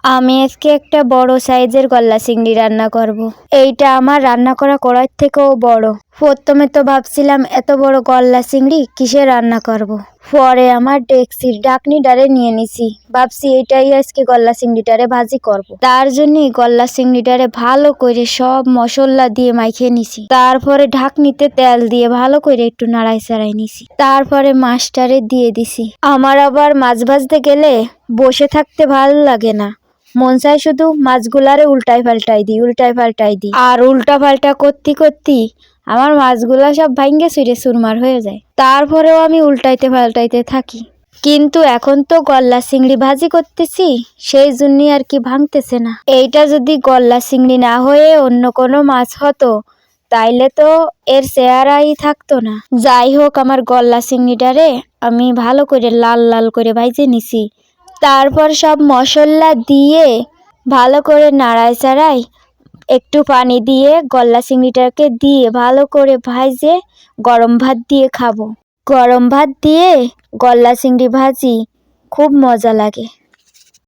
আমি আজকে একটা বড় সাইজের গলদা চিংড়ি রান্না করব। এইটা আমার রান্না করা কড়াইয়ের থেকেও বড়। প্রথমে তো ভাবছিলাম এত বড় গলদা চিংড়ি কিসে রান্না করব। পরে আমার ডেকচির ঢাকনিটারে নিয়ে নিছি, ভাবছি এটাই আজকে গলদা চিংড়িটারে ভাজি করব। তার জন্যই গলদা চিংড়িটারে ভালো করে সব মশলা দিয়ে মাখিয়ে নিছি। তারপরে ঢাকনিতে তেল দিয়ে ভালো করে একটু নাড়াই চাড়াই নিছি। তারপরে মাছটারে দিয়ে দিছি। আমার আবার মাছ ভাজতে গেলে বসে থাকতে ভালো লাগে না, মন চাই শুধু মাছগুলারে উল্টাই পাল্টাই দিই। আর উল্টা পাল্টা করতে আমার মাছগুলা সব ভাঙ্গে চুরে চুরমার হয়ে যায়। তারপরেও আমি উল্টাইতে পাল্টাইতে থাকি। কিন্তু এখন তো গলদা চিংড়ি ভাজি করতেছি, সেই জন্যই আর কি ভাঙতেছে না। এইটা যদি গলদা চিংড়ি না হয়ে অন্য কোনো মাছ হতো তাইলে তো এর চেহারাই থাকতো না। যাই হোক, আমার গলদা চিংড়িটারে আমি ভালো করে লাল লাল করে ভাইজে নিছি। তারপর সব মশলা দিয়ে ভালো করে নাড়াই চাড়াই একটু পানি দিয়ে গলদা চিংড়িটাকে দিয়ে ভালো করে ভাইজে গরম ভাত দিয়ে খাবো। গরম ভাত দিয়ে গলদা চিংড়ি ভাজি খুব মজা লাগে।